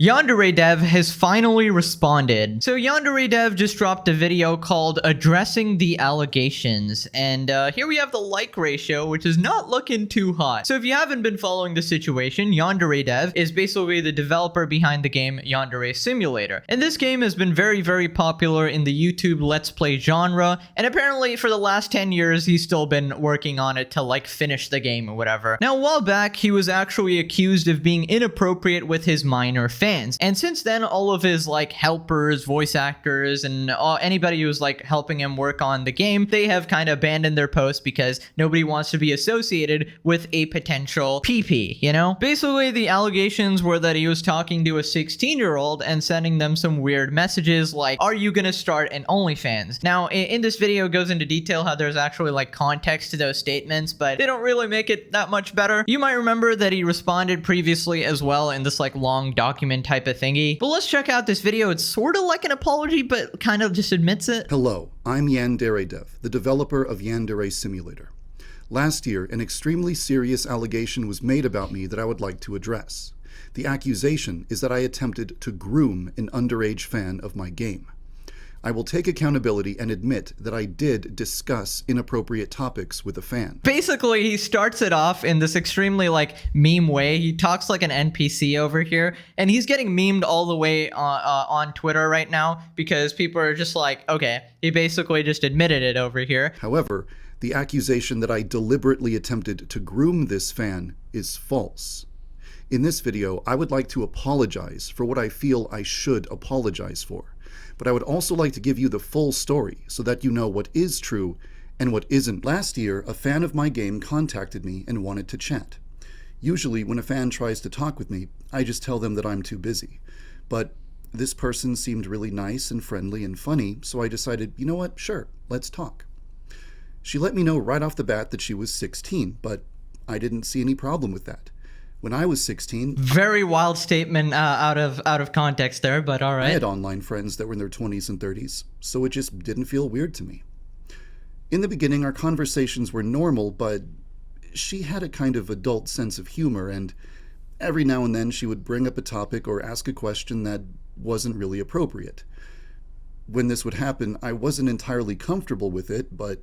Yandere Dev has finally responded. So Yandere Dev just dropped a video called Addressing the Allegations, and here we have the like ratio, which is not looking too hot. So if you haven't been following the situation, Yandere Dev is basically the developer behind the game Yandere Simulator. And this game has been very, very popular in the YouTube Let's Play genre, and apparently for the last 10 years, he's still been working on it to like finish the game or whatever. Now, a while back, he was actually accused of being inappropriate with his minor fans. And since then, all of his like helpers, voice actors, and anybody who's like helping him work on the game, they have kind of abandoned their posts because nobody wants to be associated with a potential PP, you know? Basically, the allegations were that he was talking to a 16-year-old and sending them some weird messages like, are you gonna start an OnlyFans? Now, in this video, it goes into detail how there's actually like context to those statements, but they don't really make it that much better. You might remember that he responded previously as well in this like long document type of thingy. But let's check out this video. It's sort of like an apology, but kind of just admits it. Hello, I'm Yandere Dev, the developer of Yandere Simulator. Last year, an extremely serious allegation was made about me that I would like to address. The accusation is that I attempted to groom an underage fan of my game. I will take accountability and admit that I did discuss inappropriate topics with a fan. Basically, he starts it off in this extremely like meme way. He talks like an NPC over here, and he's getting memed all the way on Twitter right now because people are just like, okay, he basically just admitted it over here. However, the accusation that I deliberately attempted to groom this fan is false. In this video, I would like to apologize for what I feel I should apologize for. But I would also like to give you the full story so that you know what is true and what isn't. Last year, a fan of my game contacted me and wanted to chat. Usually, when a fan tries to talk with me, I just tell them that I'm too busy. But this person seemed really nice and friendly and funny, so I decided, you know what, sure, let's talk. She let me know right off the bat that she was 16, but I didn't see any problem with that. When I was 16... Very wild statement out of context there, but all right. I had online friends that were in their 20s and 30s, so it just didn't feel weird to me. In the beginning, our conversations were normal, but she had a kind of adult sense of humor, and every now and then she would bring up a topic or ask a question that wasn't really appropriate. When this would happen, I wasn't entirely comfortable with it, but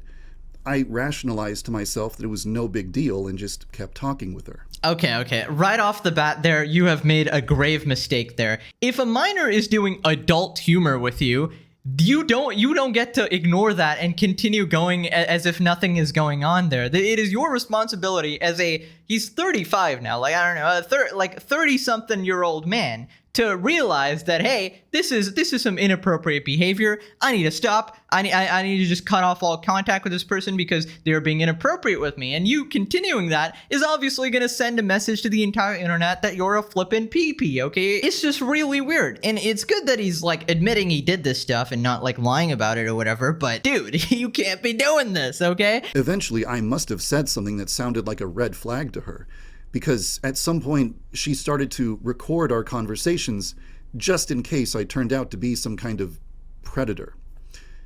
I rationalized to myself that it was no big deal and just kept talking with her. Okay. Right off the bat there, you have made a grave mistake there. If a minor is doing adult humor with you, you don't get to ignore that and continue going as if nothing is going on there. It is your responsibility as he's 35 now, like, I don't know, a 30-something-year-old man to realize that, hey, this is some inappropriate behavior. I need to stop. I need to just cut off all contact with this person because they're being inappropriate with me. And you continuing that is obviously going to send a message to the entire internet that you're a flippin' PP, okay? It's just really weird. And it's good that he's like admitting he did this stuff and not like lying about it or whatever, but dude, you can't be doing this, okay? Eventually, I must have said something that sounded like a red flag to her, because at some point she started to record our conversations just in case I turned out to be some kind of predator.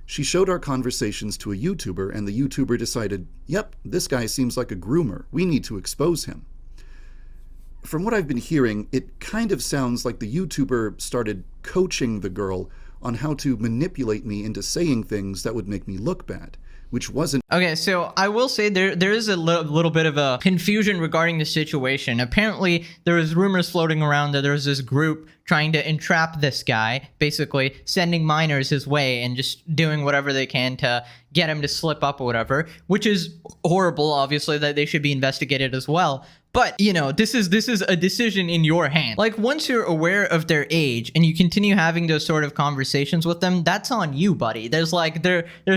She showed our conversations to a YouTuber, and the YouTuber decided, yep, this guy seems like a groomer. We need to expose him. From what I've been hearing, it kind of sounds like the YouTuber started coaching the girl on how to manipulate me into saying things that would make me look bad, which wasn't... Okay, so I will say there is a little bit of a confusion regarding the situation. Apparently, there was rumors floating around that there was this group trying to entrap this guy, basically sending minors his way and just doing whatever they can to get him to slip up or whatever, which is horrible, obviously, that they should be investigated as well. But, you know, this is a decision in your hand. Like, once you're aware of their age and you continue having those sort of conversations with them, that's on you, buddy. There's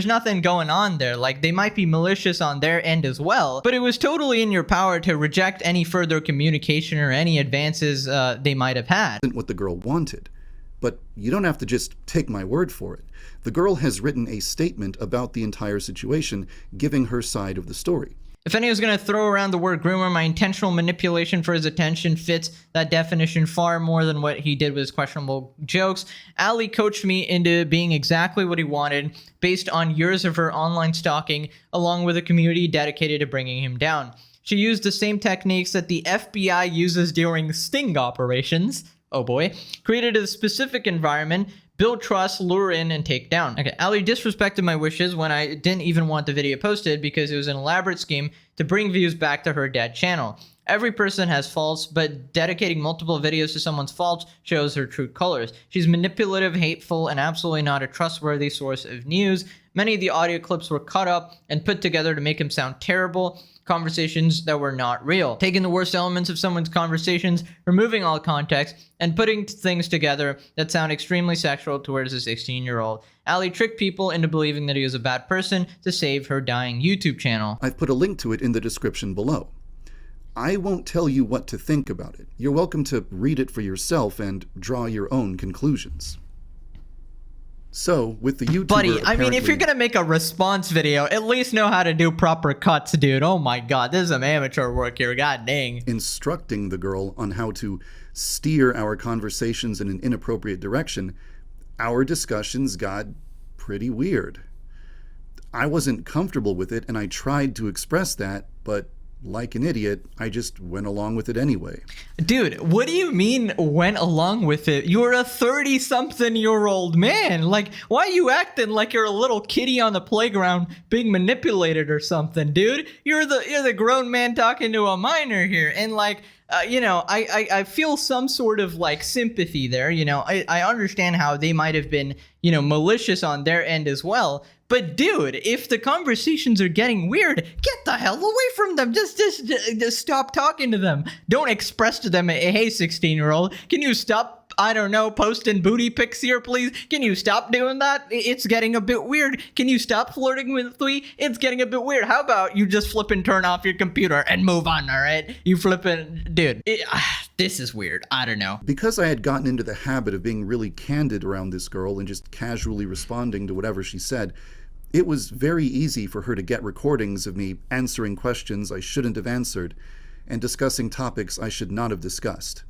nothing going on there. Like, they might be malicious on their end as well, but it was totally in your power to reject any further communication or any advances they might have had. What the girl wanted. But you don't have to just take my word for it. The girl has written a statement about the entire situation, giving her side of the story. If anyone's going to throw around the word groomer, my intentional manipulation for his attention fits that definition far more than what he did with his questionable jokes. Ali coached me into being exactly what he wanted based on years of her online stalking, along with a community dedicated to bringing him down. She used the same techniques that the FBI uses during sting operations. oh boy, created a specific environment, build trust, lure in, and take down. Okay, Ali disrespected my wishes when I didn't even want the video posted because it was an elaborate scheme to bring views back to her dead channel. Every person has faults, but dedicating multiple videos to someone's faults shows her true colors. She's manipulative, hateful, and absolutely not a trustworthy source of news. Many of the audio clips were cut up and put together to make him sound terrible, conversations that were not real. Taking the worst elements of someone's conversations, removing all context, and putting things together that sound extremely sexual towards a 16-year-old. Ali tricked people into believing that he was a bad person to save her dying YouTube channel. I've put a link to it in the description below. I won't tell you what to think about it. You're welcome to read it for yourself and draw your own conclusions. So, with the YouTuber Buddy, I mean, if you're gonna make a response video, at least know how to do proper cuts, dude. Oh my god, this is some amateur work here, god dang. instructing the girl on how to steer our conversations in an inappropriate direction, our discussions got pretty weird. I wasn't comfortable with it, and I tried to express that, but like an idiot, I just went along with it anyway. Dude, what do you mean went along with it? You're a 30-something-year-old man. Like, why are you acting like you're a little kitty on the playground being manipulated or something, dude? You're the grown man talking to a minor here, and like, you know, I feel some sort of like sympathy there. You know, I understand how they might have been, you know, malicious on their end as well. But dude, if the conversations are getting weird, get the hell away from them. Just stop talking to them. Don't express to them, hey, 16-year-old, can you stop, I don't know, posting booty pics here, please? Can you stop doing that? It's getting a bit weird. Can you stop flirting with me? It's getting a bit weird. How about you just flip and turn off your computer and move on, all right? You flipping, dude, this is weird. I don't know. Because I had gotten into the habit of being really candid around this girl and just casually responding to whatever she said, it was very easy for her to get recordings of me answering questions I shouldn't have answered and discussing topics I should not have discussed.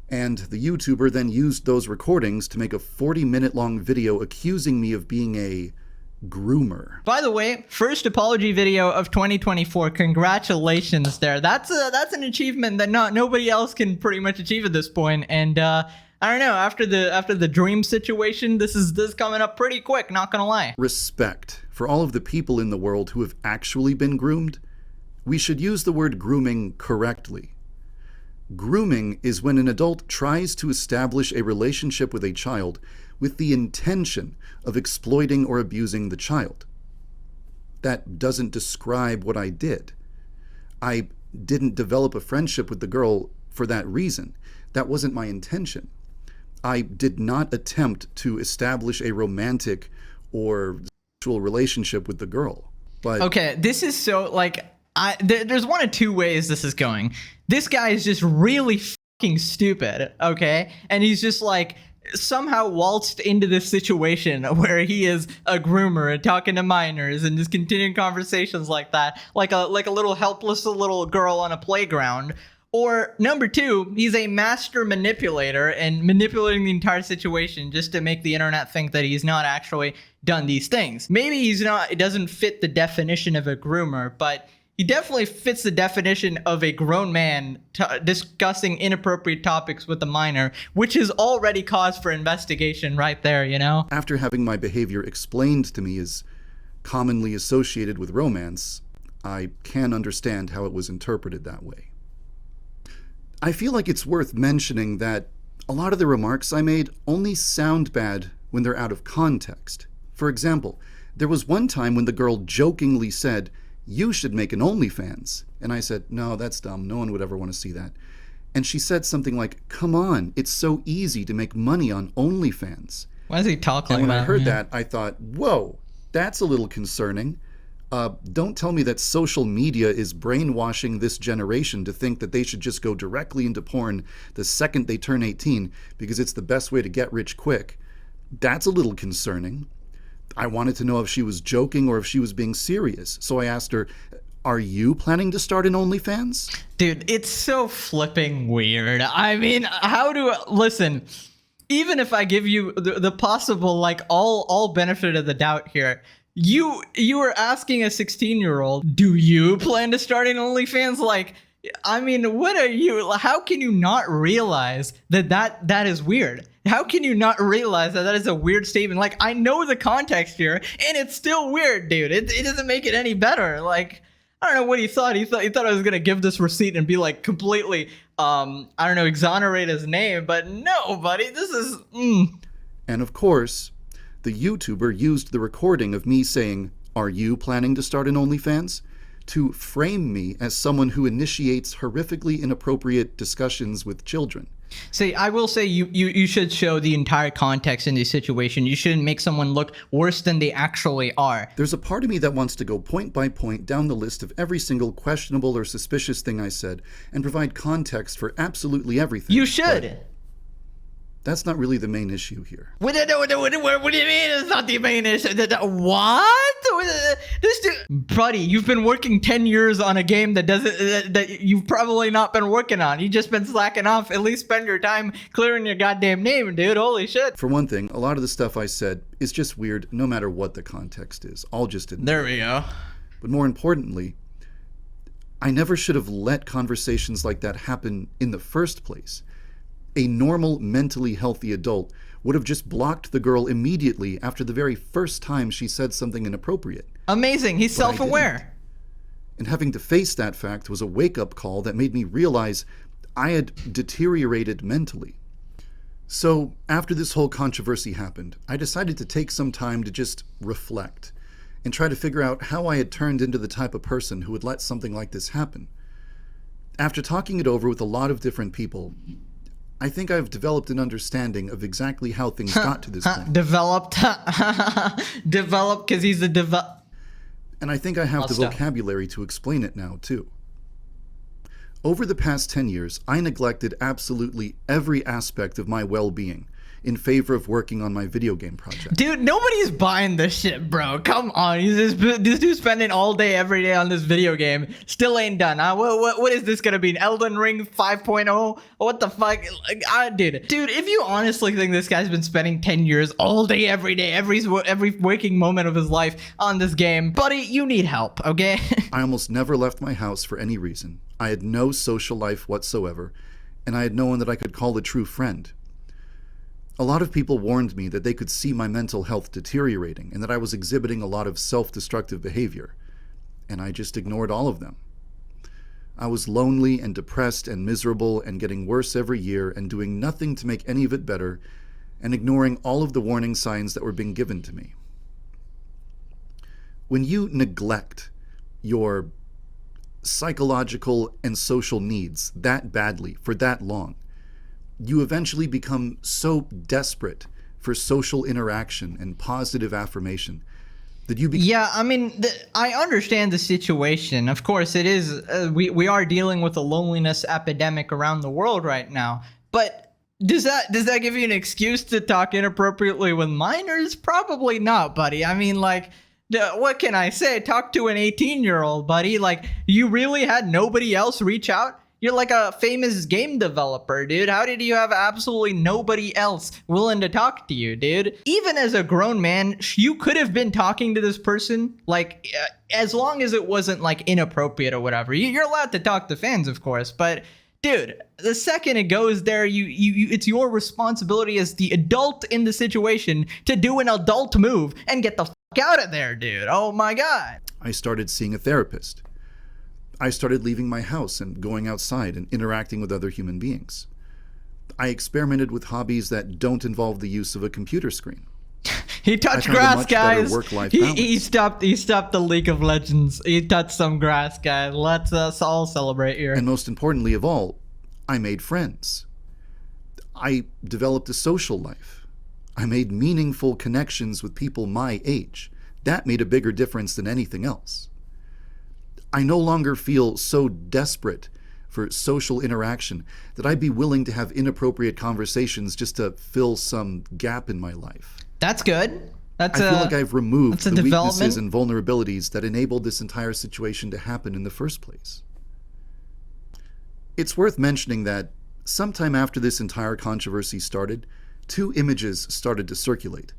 And the YouTuber then used those recordings to make a 40-minute long video accusing me of being a groomer. By the way, first apology video of 2024. Congratulations there. That's an achievement that nobody else can pretty much achieve at this point. And I don't know, after the dream situation, this is coming up pretty quick, not gonna lie. Respect for all of the people in the world who have actually been groomed. We should use the word grooming correctly. Grooming is when an adult tries to establish a relationship with a child with the intention of exploiting or abusing the child. That doesn't describe what I did. I didn't develop a friendship with the girl for that reason. That wasn't my intention. I did not attempt to establish a romantic or sexual relationship with the girl. But okay, this is so like there's one of two ways this is going. This guy is just really fucking stupid, okay? And he's just like somehow waltzed into this situation where he is a groomer and talking to minors and just continuing conversations like that, like a little helpless little girl on a playground. Or number two, he's a master manipulator and manipulating the entire situation just to make the internet think that he's not actually done these things. Maybe it doesn't fit the definition of a groomer, but he definitely fits the definition of a grown man discussing inappropriate topics with a minor, which is already cause for investigation right there, you know? after having my behavior explained to me as commonly associated with romance, I can understand how it was interpreted that way. I feel like it's worth mentioning that a lot of the remarks I made only sound bad when they're out of context. For example, there was one time when the girl jokingly said, "You should make an OnlyFans." And I said, "No, that's dumb. No one would ever want to see that." And she said something like, "Come on, it's so easy to make money on OnlyFans." Why does he talk like And when that? I heard man? that, I thought, whoa, that's a little concerning. Don't tell me that social media is brainwashing this generation to think that they should just go directly into porn the second they turn 18 because it's the best way to get rich quick. That's a little concerning. I wanted to know if she was joking or if she was being serious. So I asked her, "Are you planning to start an OnlyFans?" Dude, it's so flipping weird. I mean, listen, even if I give you the possible, like, all benefit of the doubt here, you are asking a 16-year-old, do you plan to start an OnlyFans? Like, I mean, what are you? How can you not realize that is weird? How can you not realize that is a weird statement? Like, I know the context here, and it's still weird, dude. It doesn't make it any better. Like, I don't know what he thought. He thought I was gonna give this receipt and be like completely, I don't know, exonerate his name. But no, buddy, this is. And of course, the YouTuber used the recording of me saying, "Are you planning to start an OnlyFans?" to frame me as someone who initiates horrifically inappropriate discussions with children. See, I will say you should show the entire context in this situation. You shouldn't make someone look worse than they actually are. There's a part of me that wants to go point by point down the list of every single questionable or suspicious thing I said and provide context for absolutely everything. You should. But that's not really the main issue here. What do you mean it's not the main issue? What? This dude, buddy, you've been working 10 years on a game that you've probably not been working on. You've just been slacking off. At least spend your time clearing your goddamn name, dude. Holy shit. For one thing, a lot of the stuff I said is just weird no matter what the context is. I'll just admit. There we go. But more importantly, I never should have let conversations like that happen in the first place. A normal, mentally healthy adult would have just blocked the girl immediately after the very first time she said something inappropriate. Amazing. He's self-aware. And having to face that fact was a wake-up call that made me realize I had deteriorated mentally. So, after this whole controversy happened, I decided to take some time to just reflect and try to figure out how I had turned into the type of person who would let something like this happen. After talking it over with a lot of different people, I think I've developed an understanding of exactly how things got to this point. Developed because he's a And I think I have the vocabulary to explain it now, too. Over the past 10 years, I neglected absolutely every aspect of my well-being in favor of working on my video game project. Dude, nobody's buying this shit, bro. Come on. This dude's spending all day, every day on this video game. Still ain't done, huh? What is this gonna be? An Elden Ring 5.0? What the fuck? Dude, if you honestly think this guy's been spending 10 years all day, every day, every waking moment of his life on this game, buddy, you need help, okay? I almost never left my house for any reason. I had no social life whatsoever, and I had no one that I could call a true friend. A lot of people warned me that they could see my mental health deteriorating and that I was exhibiting a lot of self-destructive behavior, and I just ignored all of them. I was lonely and depressed and miserable and getting worse every year and doing nothing to make any of it better and ignoring all of the warning signs that were being given to me. When you neglect your psychological and social needs that badly for that long, you eventually become so desperate for social interaction and positive affirmation that you Yeah, I mean, I understand the situation. Of course, it is. We are dealing with a loneliness epidemic around the world right now. But does that give you an excuse to talk inappropriately with minors? Probably not, buddy. I mean, like, what can I say? Talk to an 18-year-old, buddy. Like, you really had nobody else reach out? You're like a famous game developer, dude. How did you have absolutely nobody else willing to talk to you, dude? Even as a grown man, you could have been talking to this person, like, as long as it wasn't, like, inappropriate or whatever. You're allowed to talk to fans, of course, but dude, the second it goes there, it's your responsibility as the adult in the situation to do an adult move and get the fuck out of there, dude. Oh my God. I started seeing a therapist. I started leaving my house and going outside and interacting with other human beings. I experimented with hobbies that don't involve the use of a computer screen. He touched grass, guys. He stopped the League of Legends. He touched some grass, guys. Let's us all celebrate here. And most importantly of all, I made friends. I developed a social life. I made meaningful connections with people my age. That made a bigger difference than anything else. I no longer feel so desperate for social interaction that I'd be willing to have inappropriate conversations just to fill some gap in my life. That's good. I feel like I've removed the weaknesses and vulnerabilities that enabled this entire situation to happen in the first place. It's worth mentioning that sometime after this entire controversy started, two images started to circulate.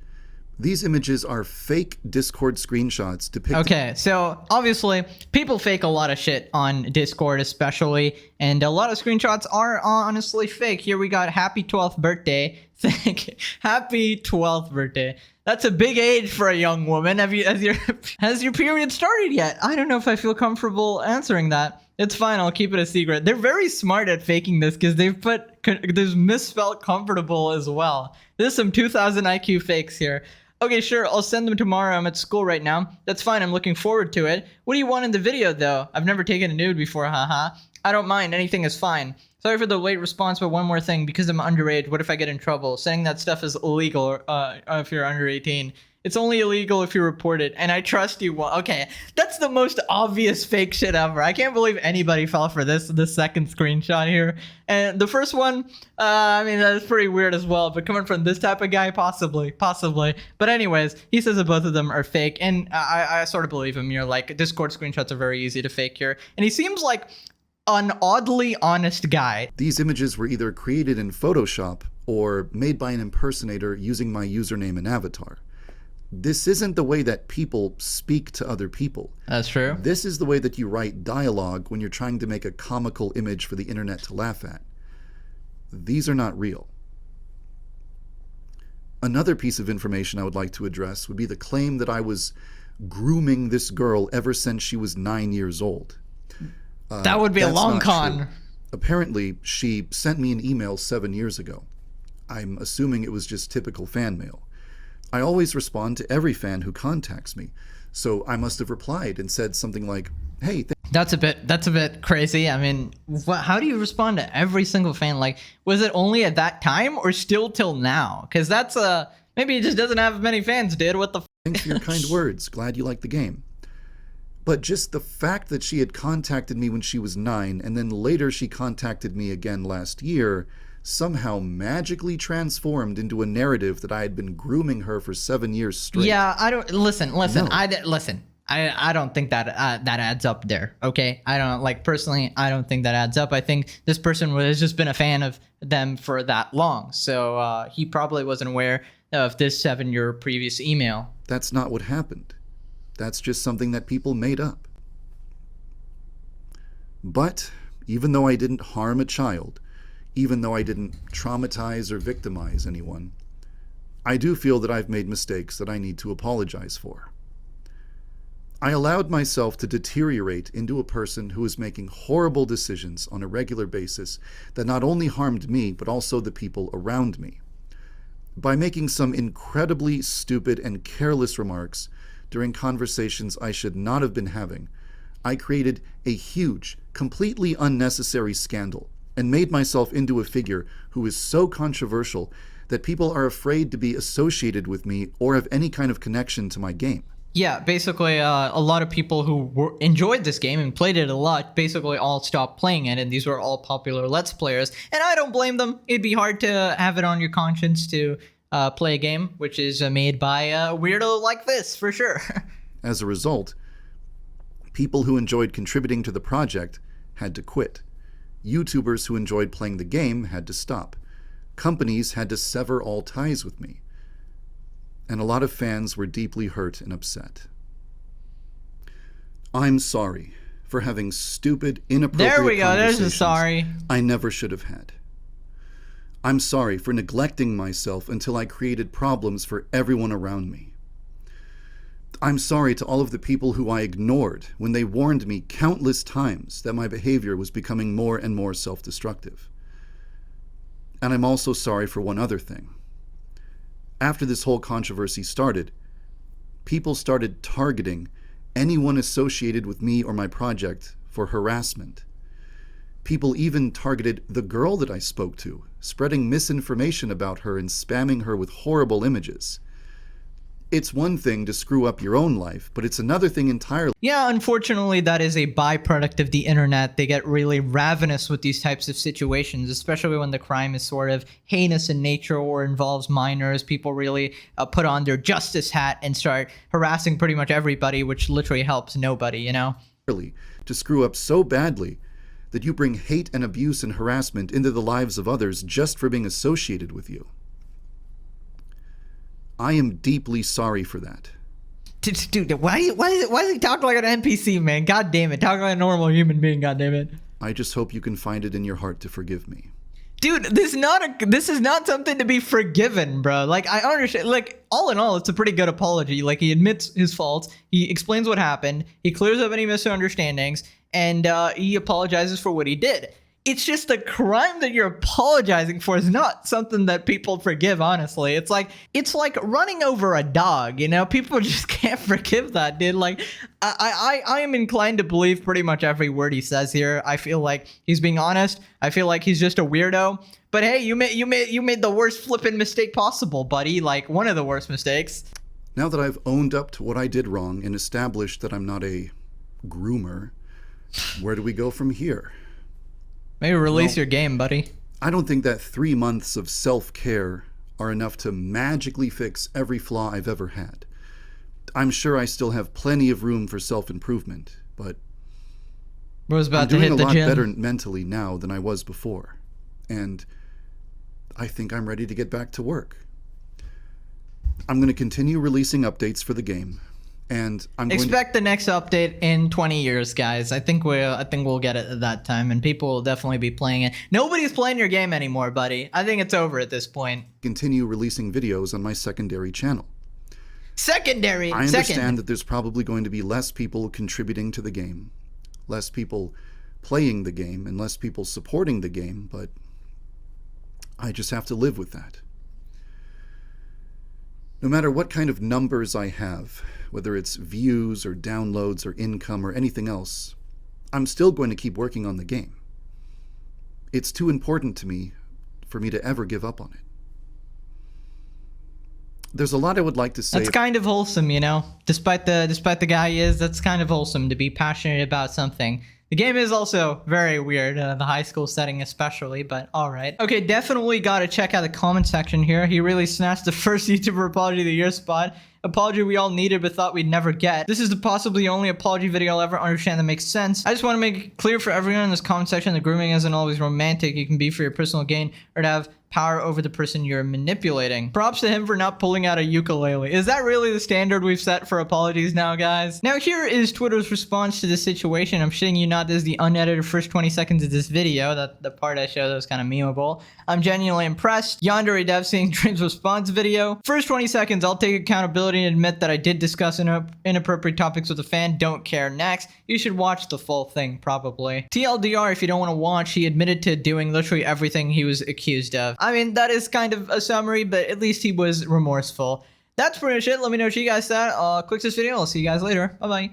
These images are fake Discord screenshots depicting... Okay, so obviously people fake a lot of shit on Discord especially, and a lot of screenshots are honestly fake. Here we got happy 12th birthday. Happy 12th birthday. That's a big age for a young woman. Has your period started yet? I don't know if I feel comfortable answering that. It's fine, I'll keep it a secret. They're very smart at faking this because they've put there's misspelled comfortable as well. There's some 2000 IQ fakes here. Okay, sure, I'll send them tomorrow. I'm at school right now. That's fine, I'm looking forward to it. What do you want in the video, though? I've never taken a nude before, haha. I don't mind, anything is fine. Sorry for the late response, but one more thing. Because I'm underage, what if I get in trouble? Sending that stuff is illegal if you're under 18. It's only illegal if you report it, and I trust you. Okay, that's the most obvious fake shit ever. I can't believe anybody fell for this second screenshot here. And the first one, I mean, that's pretty weird as well, but coming from this type of guy, possibly. But anyways, he says that both of them are fake, and I sort of believe him. You're like, Discord screenshots are very easy to fake here. And he seems like an oddly honest guy. These images were either created in Photoshop or made by an impersonator using my username and avatar. This isn't the way that people speak to other people. That's true. This is the way that you write dialogue when you're trying to make a comical image for the internet to laugh at. These are not real. Another piece of information I would like to address would be the claim that I was grooming this girl ever since she was 9 years old. That would be a long con. True. Apparently, she sent me an email 7 years ago. I'm assuming it was just typical fan mail. I always respond to every fan who contacts me, so I must have replied and said something like, "Hey, that's a bit crazy. I mean, how do you respond to every single fan? Like, was it only at that time or still till now? Because that's maybe it just doesn't have many fans, dude. What the? Thanks for your kind words. Glad you like the game." But just the fact that she had contacted me when she was 9, and then later she contacted me again last year, somehow magically transformed into a narrative that I had been grooming her for 7 years straight. Yeah, I don't listen. No. I don't think that that adds up there. Okay, I don't personally. I don't think that adds up. I think this person has just been a fan of them for that long, so he probably wasn't aware of this 7-year previous email. That's not what happened. That's just something that people made up. But even though I didn't harm a child, even though I didn't traumatize or victimize anyone, I do feel that I've made mistakes that I need to apologize for. I allowed myself to deteriorate into a person who was making horrible decisions on a regular basis that not only harmed me, but also the people around me. By making some incredibly stupid and careless remarks during conversations I should not have been having, I created a huge, completely unnecessary scandal and made myself into a figure who is so controversial that people are afraid to be associated with me or have any kind of connection to my game. Yeah, basically a lot of people who enjoyed this game and played it a lot basically all stopped playing it, and these were all popular Let's Players, and I don't blame them. It'd be hard to have it on your conscience to play a game which is made by a weirdo like this, for sure. As a result, people who enjoyed contributing to the project had to quit. YouTubers who enjoyed playing the game had to stop. Companies had to sever all ties with me. And a lot of fans were deeply hurt and upset. I'm sorry for having stupid, inappropriate There we go, there's a conversations sorry. I never should have had. I'm sorry for neglecting myself until I created problems for everyone around me. I'm sorry to all of the people who I ignored when they warned me countless times that my behavior was becoming more and more self-destructive. And I'm also sorry for one other thing. After this whole controversy started, people started targeting anyone associated with me or my project for harassment. People even targeted the girl that I spoke to, spreading misinformation about her and spamming her with horrible images. It's one thing to screw up your own life, but it's another thing entirely. Yeah, unfortunately, that is a byproduct of the internet. They get really ravenous with these types of situations, especially when the crime is sort of heinous in nature or involves minors. People really put on their justice hat and start harassing pretty much everybody, which literally helps nobody, you know? To screw up so badly that you bring hate and abuse and harassment into the lives of others just for being associated with you. I am deeply sorry for that. Dude, why does he talk like an NPC, man? God damn it. Talk like a normal human being, god damn it. I just hope you can find it in your heart to forgive me. Dude, this is not something to be forgiven, bro. Like, I understand. Like, all in all, it's a pretty good apology. Like, he admits his faults. He explains what happened. He clears up any misunderstandings. And he apologizes for what he did. It's just a crime that you're apologizing for is not something that people forgive, honestly. It's like running over a dog, you know? People just can't forgive that, dude. Like, I am inclined to believe pretty much every word he says here. I feel like he's being honest. I feel like he's just a weirdo. But hey, you made the worst flipping mistake possible, buddy. Like, one of the worst mistakes. Now that I've owned up to what I did wrong and established that I'm not a groomer, where do we go from here? Maybe release your game, buddy. I don't think that 3 months of self-care are enough to magically fix every flaw I've ever had. I'm sure I still have plenty of room for self-improvement, but Bro's about I'm to doing hit a the lot gym. better mentally now than I was before. And I think I'm ready to get back to work. I'm going to continue releasing updates for the game. And I'm Expect the next update in 20 years, guys. I think we'll get it at that time, and people will definitely be playing it. Nobody's playing your game anymore, buddy. I think it's over at this point. Continue releasing videos on my secondary channel. Secondary. I understand that there's probably going to be less people contributing to the game, less people playing the game, and less people supporting the game, but I just have to live with that. No matter what kind of numbers I have, whether it's views or downloads or income or anything else, I'm still going to keep working on the game. It's too important to me for me to ever give up on it. There's a lot I would like to say. That's kind of wholesome, you know. Despite the guy he is, that's kind of wholesome to be passionate about something. The game is also very weird, the high school setting especially, but alright. Okay, definitely gotta check out the comment section here. He really snatched the first YouTuber Apology of the Year spot. Apology we all needed but thought we'd never get. This is the possibly only apology video I'll ever understand that makes sense. I just want to make it clear for everyone in this comment section that grooming isn't always romantic. It can be for your personal gain or to have power over the person you're manipulating. Props to him for not pulling out a ukulele. Is that really the standard we've set for apologies now, guys? Now here is Twitter's response to this situation. I'm shitting you not, this is the unedited first 20 seconds of this video. That the part I showed that was kind of memeable. I'm genuinely impressed. Yandere Dev seeing Dream's response video. First 20 seconds, I'll take accountability and admit that I did discuss inappropriate topics with a fan. Don't care. Next, you should watch the full thing, probably. TLDR, if you don't want to watch, he admitted to doing literally everything he was accused of. I mean, that is kind of a summary, but at least he was remorseful. That's pretty much it. Let me know what you guys thought. Click this video. I'll see you guys later. Bye-bye.